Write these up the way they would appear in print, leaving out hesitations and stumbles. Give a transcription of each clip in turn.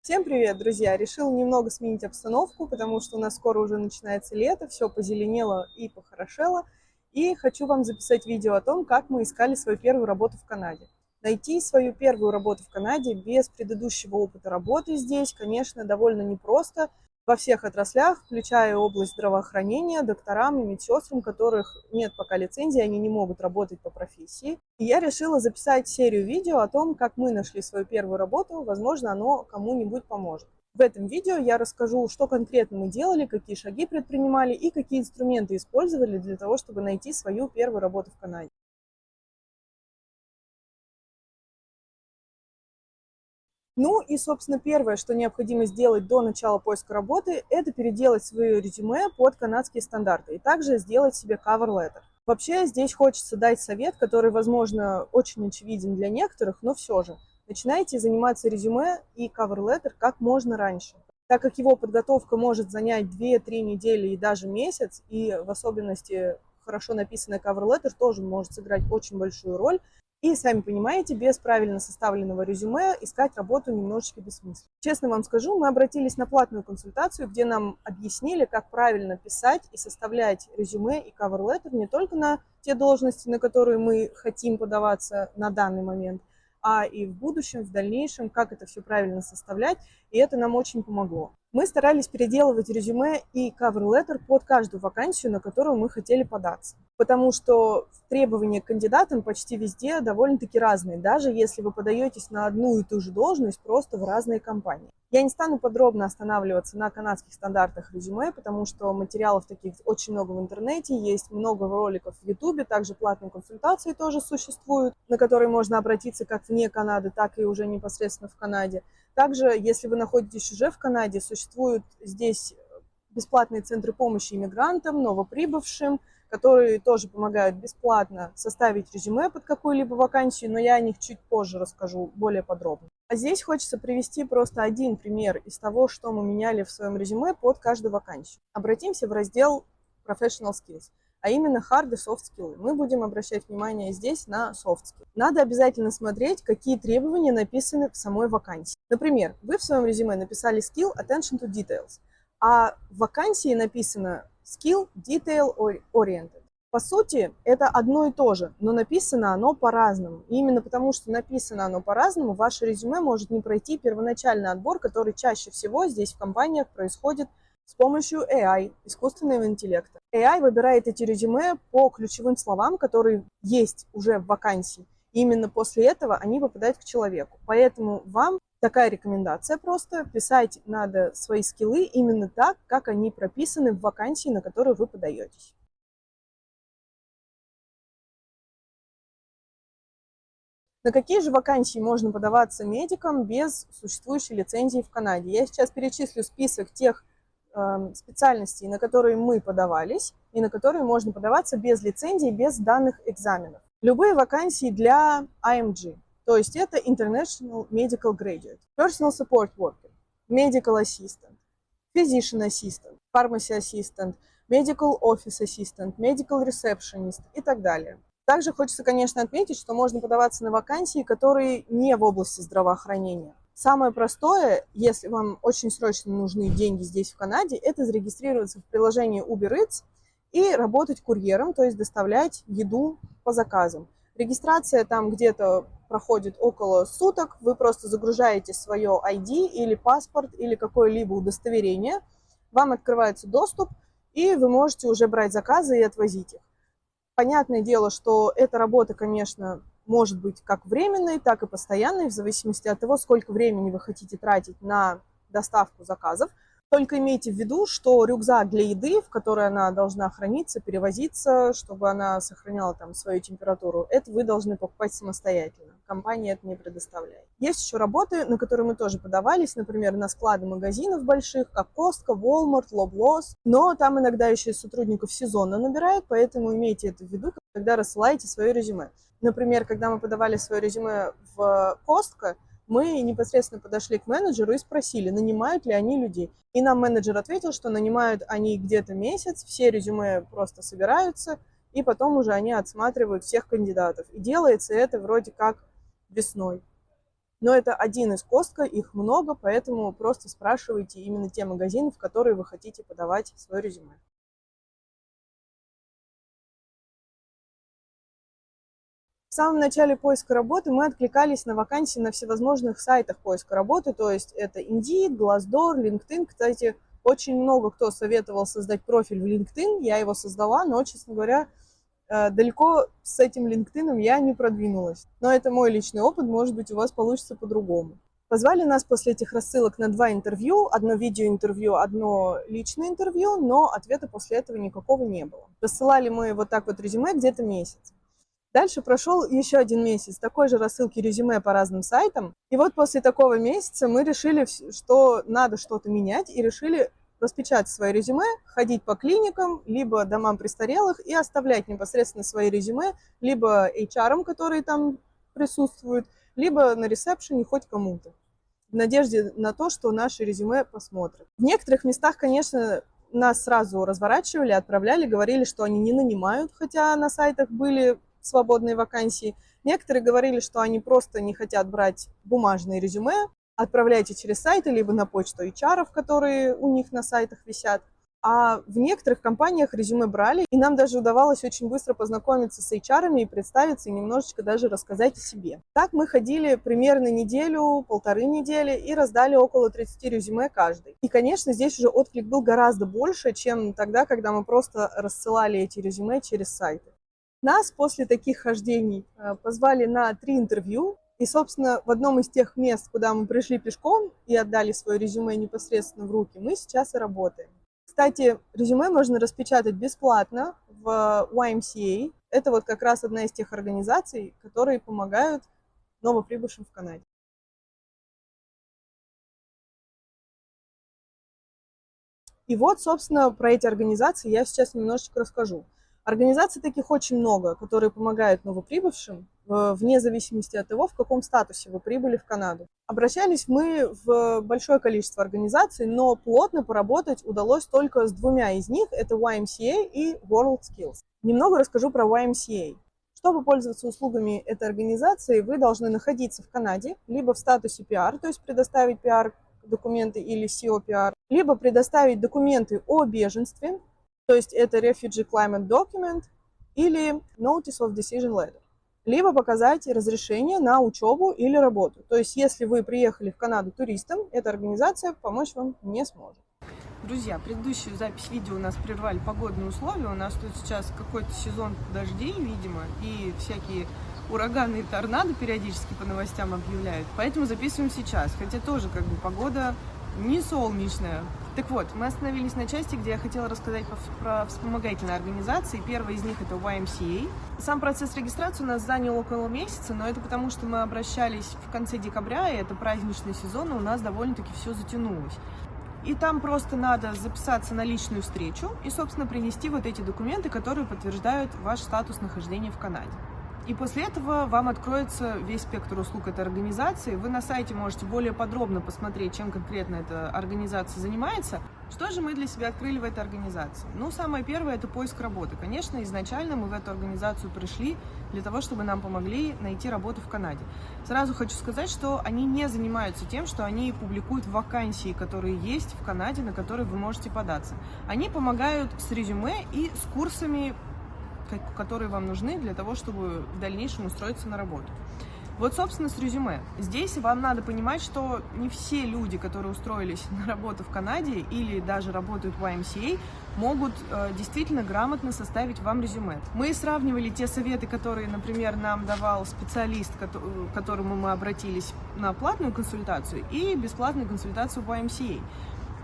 Всем привет, друзья! Решил немного сменить обстановку, потому что у нас скоро уже начинается лето, все позеленело и похорошело. И хочу вам записать видео о том, как мы искали свою первую работу в Канаде. Найти свою первую работу в Канаде без предыдущего опыта работы здесь, конечно, довольно непросто. Во всех отраслях, включая область здравоохранения, докторам и медсестрам, у которых нет пока лицензии, они не могут работать по профессии. И я решила записать серию видео о том, как мы нашли свою первую работу, возможно, оно кому-нибудь поможет. В этом видео я расскажу, что конкретно мы делали, какие шаги предпринимали и какие инструменты использовали для того, чтобы найти свою первую работу в Канаде. Ну и, собственно, первое, что необходимо сделать до начала поиска работы, это переделать свое резюме под канадские стандарты и также сделать себе cover letter. Вообще здесь хочется дать совет, который, возможно, очень очевиден для некоторых, но все же. Начинайте заниматься резюме и cover letter как можно раньше, так как его подготовка может занять 2-3 недели и даже месяц, и в особенности хорошо написанный cover letter тоже может сыграть очень большую роль. И, сами понимаете, без правильно составленного резюме искать работу немножечко бессмысленно. Честно вам скажу, мы обратились на платную консультацию, где нам объяснили, как правильно писать и составлять резюме и cover letter не только на те должности, на которые мы хотим подаваться на данный момент, а и в будущем, в дальнейшем, как это все правильно составлять, и это нам очень помогло. Мы старались переделывать резюме и cover letter под каждую вакансию, на которую мы хотели податься. Потому что требования к кандидатам почти везде довольно-таки разные, даже если вы подаетесь на одну и ту же должность просто в разные компании. Я не стану подробно останавливаться на канадских стандартах резюме, потому что материалов таких очень много в интернете, есть много роликов в Ютубе, также платные консультации тоже существуют, на которые можно обратиться как вне Канады, так и уже непосредственно в Канаде. Также, если вы находитесь уже в Канаде, существуют здесь бесплатные центры помощи иммигрантам, новоприбывшим, которые тоже помогают бесплатно составить резюме под какую-либо вакансию, но я о них чуть позже расскажу более подробно. А здесь хочется привести просто один пример из того, что мы меняли в своем резюме под каждую вакансию. Обратимся в раздел Professional Skills, а именно Hard и Soft Skills. Мы будем обращать внимание здесь на Soft Skills. Надо обязательно смотреть, какие требования написаны в самой вакансии. Например, вы в своем резюме написали Skill Attention to Details, а в вакансии написано Skill Detail Oriented. По сути, это одно и то же, но написано оно по-разному. И именно потому, что написано оно по-разному, ваше резюме может не пройти первоначальный отбор, который чаще всего здесь в компаниях происходит с помощью AI, искусственного интеллекта. AI выбирает эти резюме по ключевым словам, которые есть уже в вакансии. И именно после этого они попадают к человеку. Поэтому вам такая рекомендация просто. Писать надо свои скиллы именно так, как они прописаны в вакансии, на которую вы подаетесь. На какие же вакансии можно подаваться медикам без существующей лицензии в Канаде? Я сейчас перечислю список тех специальностей, на которые мы подавались, и на которые можно подаваться без лицензии, без данных экзаменов. Любые вакансии для IMG, то есть это International Medical Graduate, Personal Support Worker, Medical Assistant, Physician Assistant, Pharmacy Assistant, Medical Office Assistant, Medical Receptionist и так далее. Также хочется, конечно, отметить, что можно подаваться на вакансии, которые не в области здравоохранения. Самое простое, если вам очень срочно нужны деньги здесь, в Канаде, это зарегистрироваться в приложении Uber Eats и работать курьером, то есть доставлять еду по заказам. Регистрация там где-то проходит около суток, вы просто загружаете свое ID или паспорт или какое-либо удостоверение, вам открывается доступ, и вы можете уже брать заказы и отвозить их. Понятное дело, что эта работа, конечно, может быть как временной, так и постоянной, в зависимости от того, сколько времени вы хотите тратить на доставку заказов. Только имейте в виду, что рюкзак для еды, в которой она должна храниться, перевозиться, чтобы она сохраняла там свою температуру, это вы должны покупать самостоятельно. Компания это не предоставляет. Есть еще работы, на которые мы тоже подавались, например, на склады магазинов больших, как Costco, Walmart, Loblaws, но там иногда еще и сотрудников сезонно набирают, поэтому имейте это в виду, когда рассылаете свое резюме. Например, когда мы подавали свое резюме в Costco, мы непосредственно подошли к менеджеру и спросили, нанимают ли они людей. И нам менеджер ответил, что нанимают они где-то месяц, все резюме просто собираются, и потом уже они отсматривают всех кандидатов. И делается это вроде как весной. Но это один из Costco, их много, поэтому просто спрашивайте именно те магазины, в которые вы хотите подавать свое резюме. В самом начале поиска работы мы откликались на вакансии на всевозможных сайтах поиска работы, то есть это Indeed, Glassdoor, LinkedIn. Кстати, очень много кто советовал создать профиль в LinkedIn, я его создала, но, честно говоря, далеко с этим LinkedIn я не продвинулась. Но это мой личный опыт, может быть, у вас получится по-другому. Позвали нас после этих рассылок на 2 интервью, одно видеоинтервью, одно личное интервью, но ответа после этого никакого не было. Рассылали мы вот так вот резюме где-то месяц. Дальше прошел еще 1 месяц такой же рассылки резюме по разным сайтам. И вот после такого месяца мы решили, что надо что-то менять, и решили распечатать свои резюме, ходить по клиникам, либо домам престарелых и оставлять непосредственно свои резюме, либо HR, которые там присутствуют, либо на ресепшене хоть кому-то, в надежде на то, что наши резюме посмотрят. В некоторых местах, конечно, нас сразу разворачивали, отправляли, говорили, что они не нанимают, хотя на сайтах были свободные вакансии. Некоторые говорили, что они просто не хотят брать бумажные резюме. Отправляйте через сайты, либо на почту HR, которые у них на сайтах висят. А в некоторых компаниях резюме брали, и нам даже удавалось очень быстро познакомиться с HR и представиться, и немножечко даже рассказать о себе. Так мы ходили примерно неделю, 1,5 недели и раздали около 30 резюме каждый. И, конечно, здесь уже отклик был гораздо больше, чем тогда, когда мы просто рассылали эти резюме через сайты. Нас после таких хождений позвали на 3 интервью. И, собственно, в одном из тех мест, куда мы пришли пешком и отдали свое резюме непосредственно в руки, мы сейчас и работаем. Кстати, резюме можно распечатать бесплатно в YMCA. Это вот как раз одна из тех организаций, которые помогают новоприбывшим в Канаде. И вот, собственно, про эти организации я сейчас немножечко расскажу. Организаций таких очень много, которые помогают новоприбывшим, вне зависимости от того, в каком статусе вы прибыли в Канаду. Обращались мы в большое количество организаций, но плотно поработать удалось только с 2 из них, это YMCA и WorldSkills. Немного расскажу про YMCA. Чтобы пользоваться услугами этой организации, вы должны находиться в Канаде, либо в статусе PR, то есть предоставить PR-документы или CO-PR, либо предоставить документы о беженстве, то есть это Refugee Climate Document или Notice of Decision Letter, либо показать разрешение на учебу или работу. То есть если вы приехали в Канаду туристом, эта организация помочь вам не сможет. Друзья, предыдущую запись видео у нас прервали погодные условия. У нас тут сейчас какой-то сезон дождей, видимо, и всякие ураганы и торнадо периодически по новостям объявляют. Поэтому записываем сейчас, хотя тоже как бы погода не солнечная. Так вот, мы остановились на части, где я хотела рассказать про вспомогательные организации. Первая из них это YMCA. Сам процесс регистрации у нас занял около месяца, но это потому, что мы обращались в конце декабря, и это праздничный сезон, и у нас довольно-таки все затянулось. И там просто надо записаться на личную встречу и, собственно, принести вот эти документы, которые подтверждают ваш статус нахождения в Канаде. И после этого вам откроется весь спектр услуг этой организации. Вы на сайте можете более подробно посмотреть, чем конкретно эта организация занимается. Что же мы для себя открыли в этой организации? Ну, самое первое – это поиск работы. Конечно, изначально мы в эту организацию пришли для того, чтобы нам помогли найти работу в Канаде. Сразу хочу сказать, что они не занимаются тем, что они публикуют вакансии, которые есть в Канаде, на которые вы можете податься. Они помогают с резюме и с курсами, которые вам нужны для того, чтобы в дальнейшем устроиться на работу. Вот, собственно, с резюме. Здесь вам надо понимать, что не все люди, которые устроились на работу в Канаде или даже работают в YMCA, могут действительно грамотно составить вам резюме. Мы сравнивали те советы, которые, например, нам давал специалист, к которому мы обратились на платную консультацию, и бесплатную консультацию в YMCA.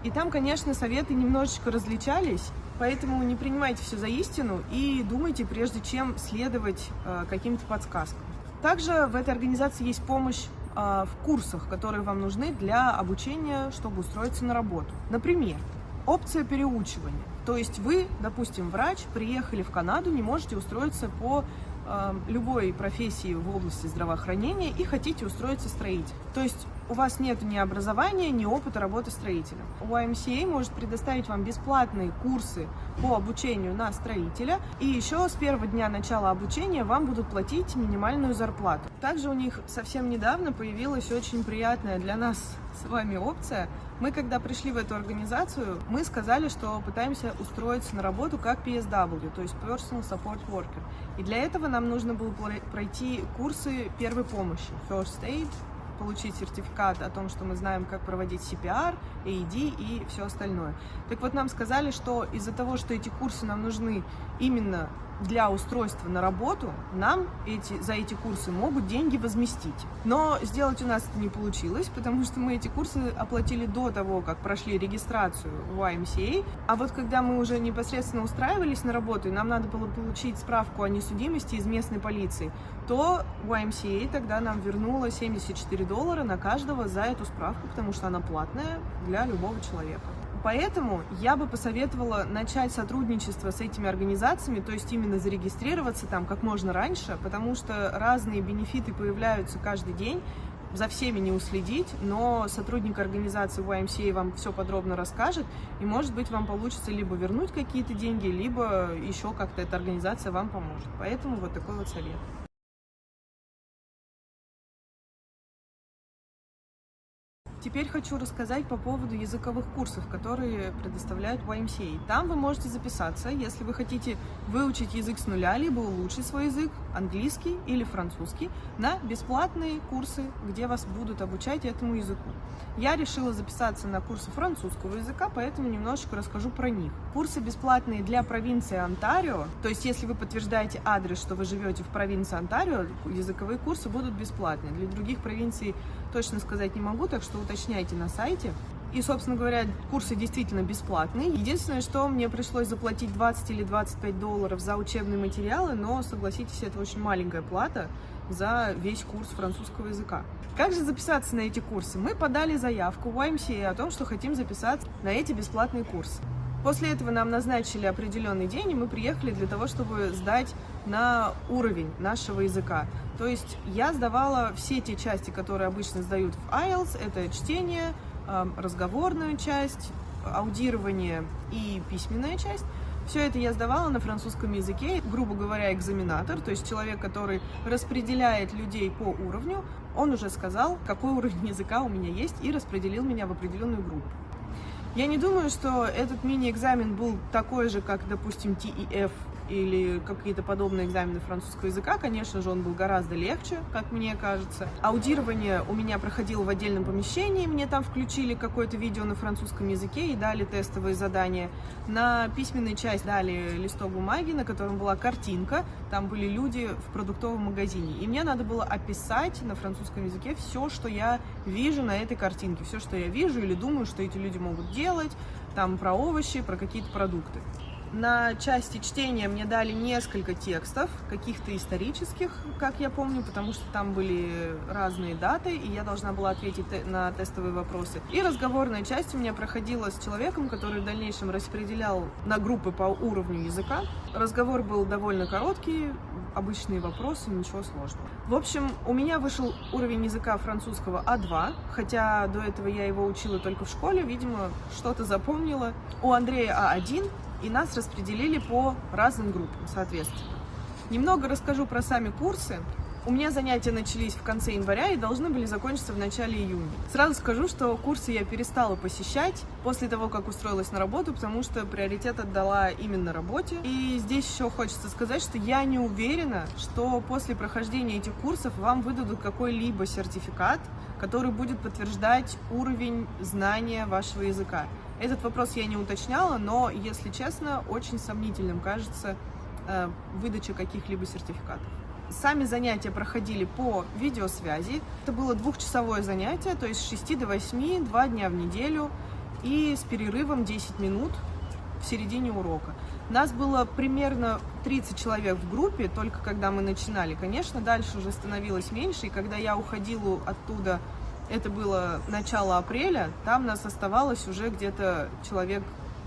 И там, конечно, советы немножечко различались, поэтому не принимайте все за истину и думайте, прежде чем следовать каким-то подсказкам. Также в этой организации есть помощь в курсах, которые вам нужны для обучения, чтобы устроиться на работу. Например, опция переучивания. То есть вы, допустим, врач, приехали в Канаду, не можете устроиться по любой профессии в области здравоохранения и хотите устроиться строителем. То есть у вас нет ни образования, ни опыта работы строителем. YMCA может предоставить вам бесплатные курсы по обучению на строителя, и еще с первого дня начала обучения вам будут платить минимальную зарплату. Также у них совсем недавно появилась очень приятная для нас с вами опция. Мы, когда пришли в эту организацию, мы сказали, что пытаемся устроиться на работу как PSW, то есть Personal Support Worker. И для этого нам нужно было пройти курсы первой помощи, First Aid, получить сертификат о том, что мы знаем, как проводить CPR, AED и все остальное. Так вот, нам сказали, что из-за того, что эти курсы нам нужны именно для устройства на работу, нам за эти курсы могут деньги возместить. Но сделать у нас это не получилось, потому что мы эти курсы оплатили до того, как прошли регистрацию в YMCA. А вот когда мы уже непосредственно устраивались на работу, и нам надо было получить справку о несудимости из местной полиции, то YMCA тогда нам вернула $74 на каждого за эту справку, потому что она платная для любого человека. Поэтому я бы посоветовала начать сотрудничество с этими организациями, то есть именно зарегистрироваться там как можно раньше, потому что разные бенефиты появляются каждый день, за всеми не уследить, но сотрудник организации YMCA вам все подробно расскажет, и, может быть, вам получится либо вернуть какие-то деньги, либо еще как-то эта организация вам поможет. Поэтому вот такой вот совет. Теперь хочу рассказать по поводу языковых курсов, которые предоставляют YMCA. Там вы можете записаться, если вы хотите выучить язык с нуля, либо улучшить свой язык, английский или французский, на бесплатные курсы, где вас будут обучать этому языку. Я решила записаться на курсы французского языка, поэтому немножечко расскажу про них. Курсы бесплатные для провинции Онтарио, то есть если вы подтверждаете адрес, что вы живете в провинции Онтарио, языковые курсы будут бесплатные. Для других провинций точно сказать не могу, так что уточняйте на сайте. И, собственно говоря, курсы действительно бесплатные. Единственное, что мне пришлось заплатить 20 или $25 за учебные материалы, но, согласитесь, это очень маленькая плата за весь курс французского языка. Как же записаться на эти курсы? Мы подали заявку в YMCA о том, что хотим записаться на эти бесплатные курсы. После этого нам назначили определенный день, и мы приехали для того, чтобы сдать на уровень нашего языка. То есть я сдавала все те части, которые обычно сдают в IELTS. Это чтение, разговорную часть, аудирование и письменная часть. Все это я сдавала на французском языке, грубо говоря, экзаменатор, то есть человек, который распределяет людей по уровню, он уже сказал, какой уровень языка у меня есть, и распределил меня в определенную группу. Я не думаю, что этот мини-экзамен был такой же, как, допустим, TEF или какие-то подобные экзамены французского языка. Конечно же, он был гораздо легче, как мне кажется. Аудирование у меня проходило в отдельном помещении, мне там включили какое-то видео на французском языке и дали тестовые задания. На письменной части дали листок бумаги, на котором была картинка, там были люди в продуктовом магазине. И мне надо было описать на французском языке все, что я вижу на этой картинке, все, что я вижу или думаю, что эти люди могут делать, там про овощи, про какие-то продукты. На части чтения мне дали несколько текстов, каких-то исторических, как я помню, потому что там были разные даты, и я должна была ответить на тестовые вопросы. И разговорная часть у меня проходила с человеком, который в дальнейшем распределял на группы по уровню языка. Разговор был довольно короткий, обычные вопросы, ничего сложного. В общем, у меня вышел уровень языка французского А2, хотя до этого я его учила только в школе, видимо, что-то запомнила. У Андрея А1. И нас распределили по разным группам, соответственно. Немного расскажу про сами курсы. У меня занятия начались в конце января и должны были закончиться в начале июня. Сразу скажу, что курсы я перестала посещать после того, как устроилась на работу, потому что приоритет отдала именно работе. И здесь еще хочется сказать, что я не уверена, что после прохождения этих курсов вам выдадут какой-либо сертификат, который будет подтверждать уровень знания вашего языка. Этот вопрос я не уточняла, но, если честно, очень сомнительным кажется выдача каких-либо сертификатов. Сами занятия проходили по видеосвязи. Это было двухчасовое занятие, то есть с 6 до 8, 2 дня в неделю и с перерывом 10 минут в середине урока. Нас было примерно 30 человек в группе, только когда мы начинали. Конечно, дальше уже становилось меньше, и когда я уходила оттуда, это было начало апреля, там нас оставалось уже где-то человек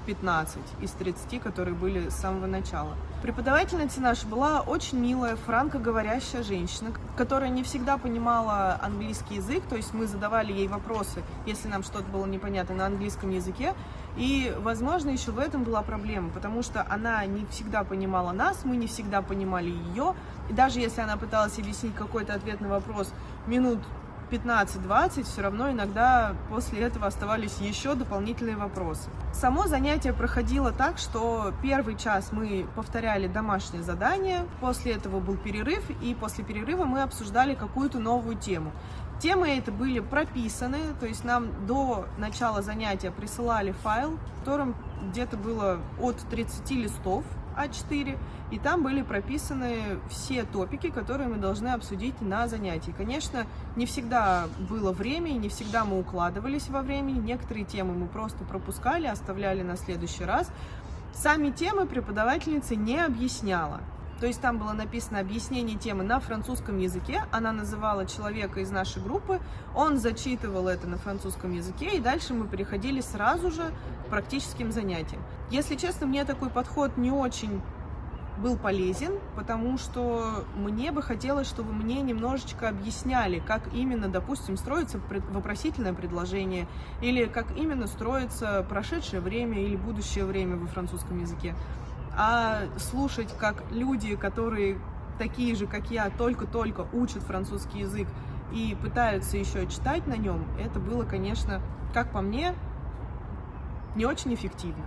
15 из 30, которые были с самого начала. Преподавательница наша была очень милая, франкоговорящая женщина, которая не всегда понимала английский язык, то есть мы задавали ей вопросы, если нам что-то было непонятно на английском языке, и, возможно, еще в этом была проблема, потому что она не всегда понимала нас, мы не всегда понимали ее, и даже если она пыталась объяснить какой-то ответ на вопрос минут 15-20, все равно иногда после этого оставались еще дополнительные вопросы. Само занятие проходило так, что первый час мы повторяли домашнее задание, после этого был перерыв, и после перерыва мы обсуждали какую-то новую тему. Темы это были прописаны, то есть нам до начала занятия присылали файл, в котором где-то было от 30 листов А4, и там были прописаны все топики, которые мы должны обсудить на занятии. Конечно, не всегда было время, и не всегда мы укладывались во времени, некоторые темы мы просто пропускали, оставляли на следующий раз. Сами темы преподавательница не объясняла. То есть там было написано объяснение темы на французском языке, она называла человека из нашей группы, он зачитывал это на французском языке, и дальше мы переходили сразу же к практическим занятиям. Если честно, мне такой подход не очень был полезен, потому что мне бы хотелось, чтобы мне немножечко объясняли, как именно, допустим, строится вопросительное предложение, или как именно строится прошедшее время или будущее время во французском языке. А слушать, как люди, которые такие же, как я, только-только учат французский язык и пытаются еще читать на нем, это было, конечно, как по мне, не очень эффективно.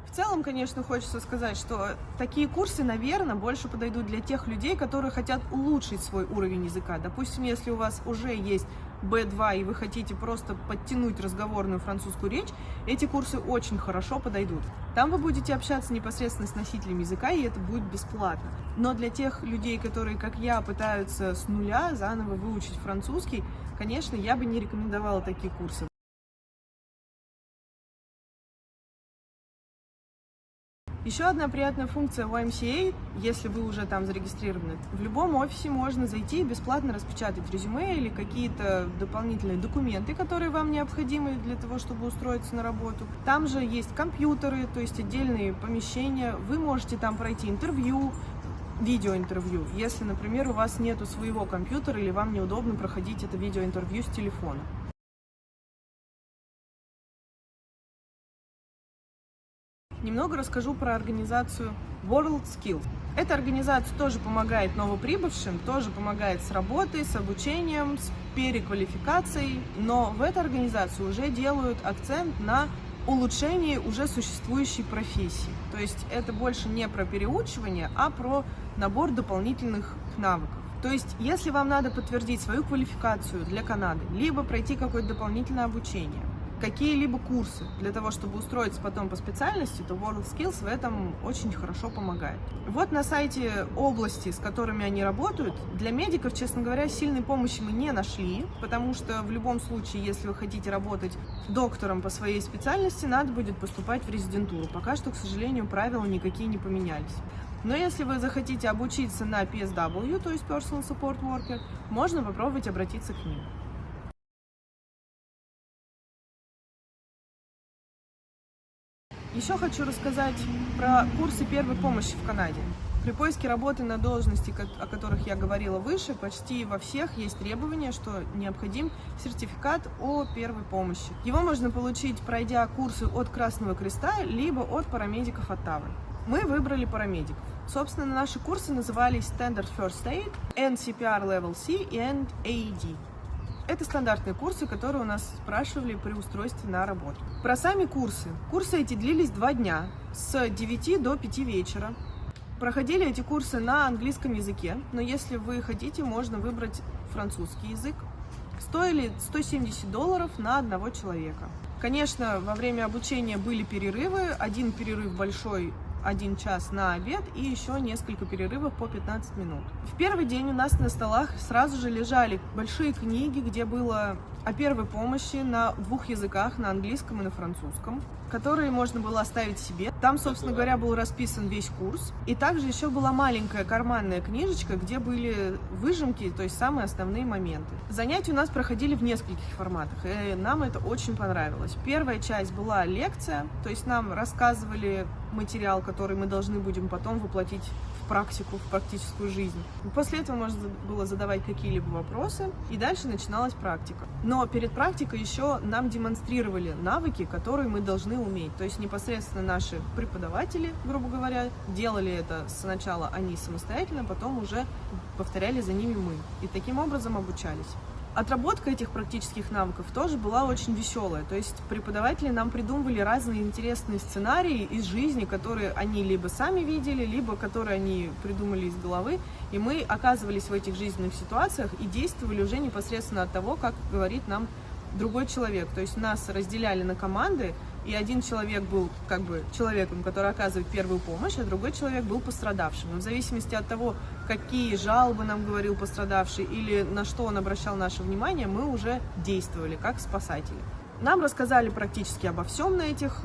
В целом, конечно, хочется сказать, что такие курсы, наверное, больше подойдут для тех людей, которые хотят улучшить свой уровень языка. Допустим, если у вас уже есть B2 и вы хотите просто подтянуть разговорную французскую речь, эти курсы очень хорошо подойдут. Там вы будете общаться непосредственно с носителем языка, и это будет бесплатно. Но для тех людей, которые, как я, пытаются с нуля заново выучить французский, конечно, я бы не рекомендовала такие курсы. Еще одна приятная функция YMCA, если вы уже там зарегистрированы, в любом офисе можно зайти и бесплатно распечатать резюме или какие-то дополнительные документы, которые вам необходимы для того, чтобы устроиться на работу. Там же есть компьютеры, то есть отдельные помещения, вы можете там пройти интервью, видеоинтервью, если, например, у вас нету своего компьютера или вам неудобно проходить это видеоинтервью с телефона. Немного расскажу про организацию WorldSkills. Эта организация тоже помогает новоприбывшим, тоже помогает с работой, с обучением, с переквалификацией, но в этой организации уже делают акцент на улучшении уже существующей профессии. То есть это больше не про переучивание, а про набор дополнительных навыков. То есть, если вам надо подтвердить свою квалификацию для Канады, либо пройти какое-то дополнительное обучение, какие-либо курсы для того, чтобы устроиться потом по специальности, то WorldSkills в этом очень хорошо помогает. Вот на сайте области, с которыми они работают, для медиков, честно говоря, сильной помощи мы не нашли, потому что в любом случае, если вы хотите работать доктором по своей специальности, надо будет поступать в резидентуру. Пока что, к сожалению, правила никакие не поменялись. Но если вы захотите обучиться на PSW, то есть Personal Support Worker, можно попробовать обратиться к ним. Еще хочу рассказать про курсы первой помощи в Канаде. При поиске работы на должности, о которых я говорила выше, почти во всех есть требование, что необходим сертификат о первой помощи. Его можно получить, пройдя курсы от Красного Креста, либо от парамедиков Оттавы. Мы выбрали парамедиков. Собственно, наши курсы назывались Standard First Aid, NCPR Level C и NAED. Это стандартные курсы, которые у нас спрашивали при устройстве на работу. Про сами курсы. Курсы эти длились 2 дня, с 9 до 5 вечера. Проходили эти курсы на английском языке, но если вы хотите, можно выбрать французский язык. Стоили $170 на одного человека. Конечно, во время обучения были перерывы. Один перерыв большой, 1 час на обед и еще несколько перерывов по 15 минут. В первый день у нас на столах сразу же лежали большие книги, где было о первой помощи на 2 языках, на английском и на французском, которые можно было оставить себе. Там, собственно говоря, был расписан весь курс. И также еще была маленькая карманная книжечка, где были выжимки, то есть самые основные моменты. Занятия у нас проходили в нескольких форматах, и нам это очень понравилось. Первая часть была лекция, то есть нам рассказывали материал, который мы должны будем потом воплотить в практику, в практическую жизнь. После этого можно было задавать какие-либо вопросы, и дальше начиналась практика. Но перед практикой еще нам демонстрировали навыки, которые мы должны уметь. То есть непосредственно наши преподаватели, грубо говоря, делали это сначала они самостоятельно, потом уже повторяли за ними мы. И таким образом обучались. Отработка этих практических навыков тоже была очень веселая. То есть преподаватели нам придумывали разные интересные сценарии из жизни, которые они либо сами видели, либо которые они придумали из головы. И мы оказывались в этих жизненных ситуациях и действовали уже непосредственно от того, как говорит нам другой человек. То есть нас разделяли на команды, и один человек был как бы человеком, который оказывает первую помощь, а другой человек был пострадавшим. Но в зависимости от того, какие жалобы нам говорил пострадавший или на что он обращал наше внимание, мы уже действовали как спасатели. Нам рассказали практически обо всем на этих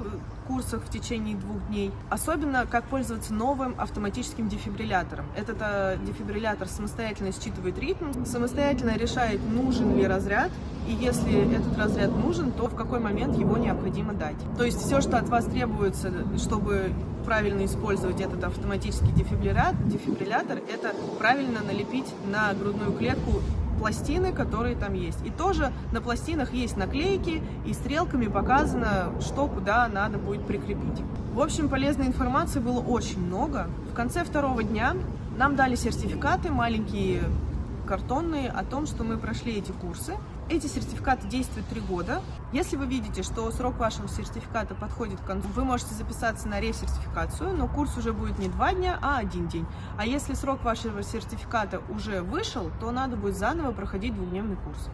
курсах в течение 2 дней. Особенно, как пользоваться новым автоматическим дефибриллятором. Этот дефибриллятор самостоятельно считывает ритм, самостоятельно решает, нужен ли разряд. И если этот разряд нужен, то в какой момент его необходимо дать. То есть все, что от вас требуется, чтобы правильно использовать этот автоматический дефибриллятор, это правильно налепить на грудную клетку пластины, которые там есть. И тоже на пластинах есть наклейки, и стрелками показано, что куда надо будет прикрепить. В общем, полезной информации было очень много. В конце 2-го дня нам дали сертификаты, маленькие картонные, о том, что мы прошли эти курсы. Эти сертификаты действуют 3 года. Если вы видите, что срок вашего сертификата подходит к концу, вы можете записаться на ресертификацию, но курс уже будет не 2 дня, а 1 день. А если срок вашего сертификата уже вышел, то надо будет заново проходить 2-дневный курс.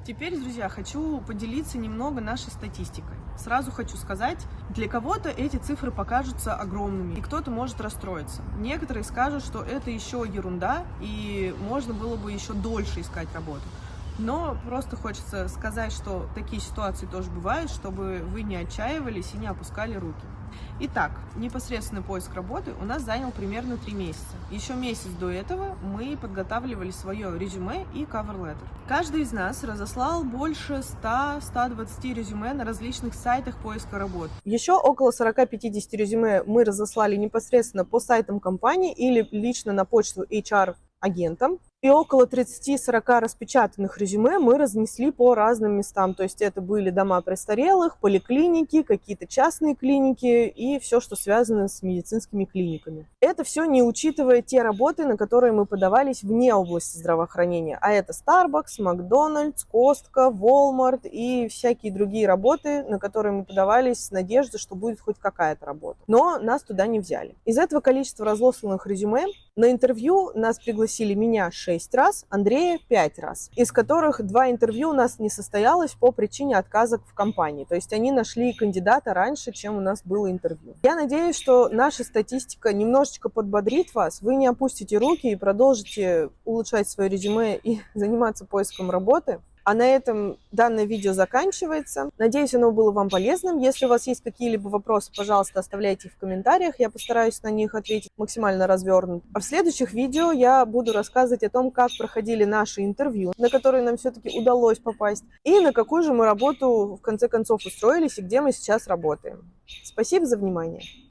Теперь, друзья, хочу поделиться немного нашей статистикой. Сразу хочу сказать, для кого-то эти цифры покажутся огромными, и кто-то может расстроиться. Некоторые скажут, что это еще ерунда, и можно было бы еще дольше искать работу. Но просто хочется сказать, что такие ситуации тоже бывают, чтобы вы не отчаивались и не опускали руки. Итак, непосредственный поиск работы у нас занял примерно 3 месяца. Еще месяц до этого мы подготавливали свое резюме и cover letter. Каждый из нас разослал больше 100-120 резюме на различных сайтах поиска работы. Еще около 40-50 резюме мы разослали непосредственно по сайтам компании или лично на почту HR-агентам. И около 30-40 распечатанных резюме мы разнесли по разным местам. То есть это были дома престарелых, поликлиники, какие-то частные клиники и все, что связано с медицинскими клиниками. Это все не учитывая те работы, на которые мы подавались вне области здравоохранения. А это Starbucks, Макдональдс, Костко, Walmart и всякие другие работы, на которые мы подавались с надеждой, что будет хоть какая-то работа. Но нас туда не взяли. Из этого количества разосланных резюме на интервью нас пригласили меня 6 раз, Андрея 5 раз, из которых 2 интервью у нас не состоялось по причине отказа в компании. То есть они нашли кандидата раньше, чем у нас было интервью. Я надеюсь, что наша статистика немножечко подбодрит вас, вы не опустите руки и продолжите улучшать свое резюме и заниматься поиском работы. А на этом данное видео заканчивается. Надеюсь, оно было вам полезным. Если у вас есть какие-либо вопросы, пожалуйста, оставляйте их в комментариях. Я постараюсь на них ответить максимально развернуто. А в следующих видео я буду рассказывать о том, как проходили наши интервью, на которые нам все-таки удалось попасть, и на какую же мы работу в конце концов устроились, и где мы сейчас работаем. Спасибо за внимание.